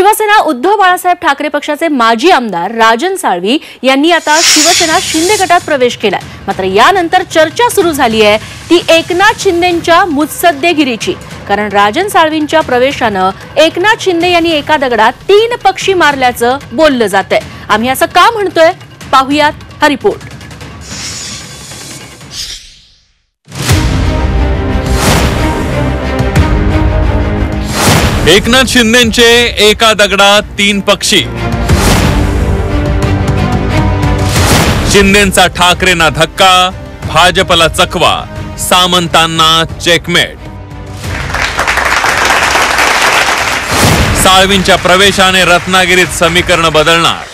शिवसेना उद्धव बाळासाहेब ठाकरे पक्षाचे माजी आमदार राजन साळवी यांनी आता शिवसेना शिंदे गटात प्रवेश केलाय। मात्र यानंतर चर्चा सुरू झाली आहे ती एकनाथ शिंदेंच्या मुत्सद्देगिरीची। कारण राजन साळवींच्या प्रवेशानं एकनाथ शिंदे यांनी एका दगडात 3 पक्षी मारल्याचं बोललं जातंय। आम्ही असं का म्हणतोय पाहूयात हा रिपोर्ट। एकनाथ शिंदेंचे एका दगडात 3 पक्षी। शिंदेंचा ठाकरेंना धक्का, भाजपला चकवा, सामंतांना चेकमेट। साळवींच्या प्रवेशाने रत्नागिरीत समीकरण बदलणार।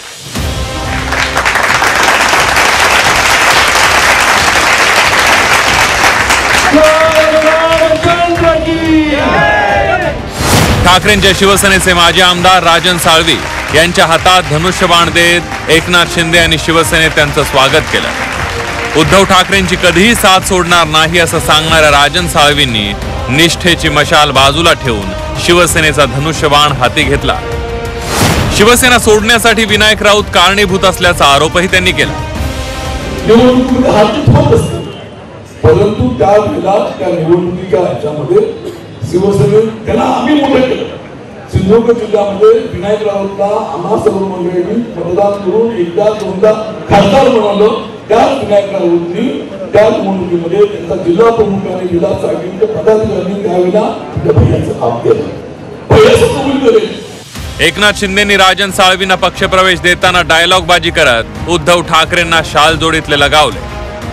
ठाकरेंच्या शिवसेनेचे माजी आमदार राजन साळवी यांच्या हातात धनुष्यबाण देत एकनाथ शिंदे यांनी शिवसेनेत त्यांचं स्वागत केलं। उद्धव ठाकरेंची कधीही साथ सोडणार नाही असं सांगणाऱ्या राजन साळवींनी निष्ठेची मशाल बाजूला ठेवून शिवसेनेचा धनुष्यबाण हाती घेतला। शिवसेना सोडण्यासाठी विनायक राऊत कारणीभूत असल्याचा आरोपही त्यांनी केला। परंतु त्या निवडणुकीच्या ह्याच्यामध्ये शिवसेने त्यांना आम्ही मोठं केलं। सिंधुदुर्ग जिल्ह्यामध्ये विनायक राऊतला आम्हा सर्व मंडळींनी मतदान करून एकदा दोनदा खासदार बनवलं। त्याच विनायक राऊतनी त्या निवडणुकीमध्ये त्यांचा जिल्हा प्रमुखांनी जिल्हा साहेबांच्या पदाधिकाऱ्यांनी त्यावेळेला भैयाचं काम केलं, भैयाचं कबूल केले। एकनाथ शिंदेंनी राजन साळवींना पक्षप्रवेश देताना डायलॉगबाजी करत उद्धव ठाकरेंना शाल जोडीतले लगावले।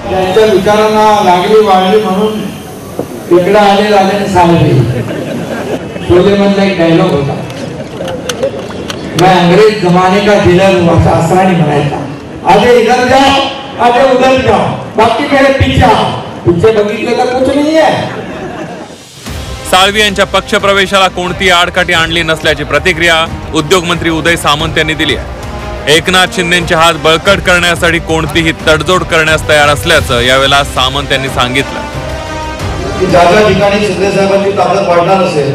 त्यांच्या विचारांना लागली वाढली म्हणून इकडे आले राजन साळवी। शोलेमधला एक डायलॉग होता, मैं अंग्रेज जमाने का दिलर हुआ था, आसरानी म्हणायचा, आधे इधर जाओ आधे उधर जाओ, बाकी मेरे पीछे आओ। पीछे बघितलं तर कुछ नहीं है। साळवी यांच्या पक्षप्रवेशाला कोणती आडकाठी आणली नसल्याची प्रतिक्रिया उद्योगमंत्री उदय सामंत यांनी दिली आहे। एकनाथ शिंदेंचे हात बळकट करण्यासाठी कोणतीही तडजोड करण्यास तयार असल्याचं यावेळेला सामंत यांनी सांगितलं। ज्या ज्या ठिकाणी शिंदे साहेबांची ताकद वाढणार असेल,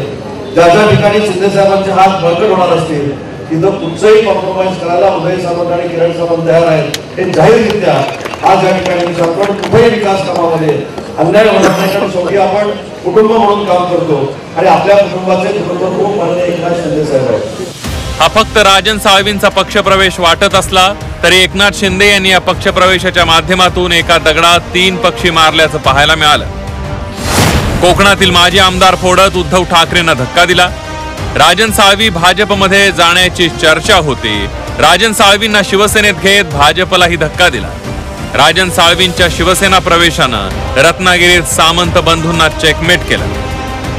ज्या ज्या ठिकाणी शिंदे साहेबांचे हात बळकट होणार असतील, तिथं कुठचंही कॉम्प्रोमाइज करायला उदय सामंत आणि किरण सामंत तयार आहेत। हे जाहीररित्या आज या ठिकाणी आपण कुठेही विकास कामामध्ये अन्याय होणार नाही, कारण शेवटी आपण कुटुंब म्हणून काम करतो आणि आपल्या कुटुंबाचे कुटुंब माननीय एकनाथ शिंदे साहेब आहेत। हा फक्त राजन साळवींचा पक्षप्रवेश वाटत असला तरी एकनाथ शिंदे यांनी या पक्षप्रवेशाच्या माध्यमातून एका दगडात 3 पक्षी मारल्याचं पाहायला मिळालं। कोकणातील माजी आमदार फोडत उद्धव ठाकरेंना धक्का दिला। राजन साळवी भाजपमध्ये जाण्याची चर्चा होती। राजन साळवींना शिवसेनेत घेत भाजपलाही धक्का दिला। राजन साळवींच्या शिवसेना प्रवेशानं रत्नागिरीत सामंत बंधूंना चेकमेट केलं।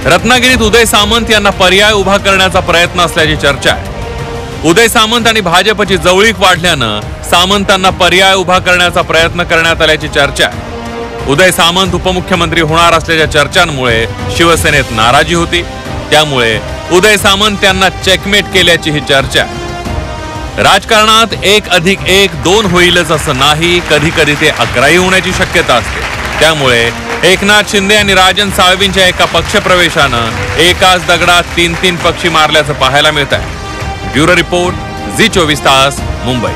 रत्नागिरीत उदय सामंत यांना पर्याय उभा करण्याचा प्रयत्न असल्याची चर्चा आहे। उदय सामंत आणि भाजपची जवळीक वाढल्यानं सामंतांना पर्याय उभा करण्याचा प्रयत्न करण्यात आल्याची चर्चा आहे। उदय सामंत उपमुख्यमंत्री होणार असल्याच्या चर्चांमुळे शिवसेनेत नाराजी होती, त्यामुळे उदय सामंत यांना चेकमेट केल्याची ही चर्चा आहे। राजकारणात 1+1 2 होईलच असं नाही, कधी कधी ते 11ही होण्याची शक्यता असते। त्यामुळे एकनाथ शिंदे आणि राजन साळवींच्या एका पक्षप्रवेशानं एकाच दगडात 3 पक्षी मारल्याचं पाहायला मिळत आहे। ब्युरो रिपोर्ट, झी 24 तास, मुंबई।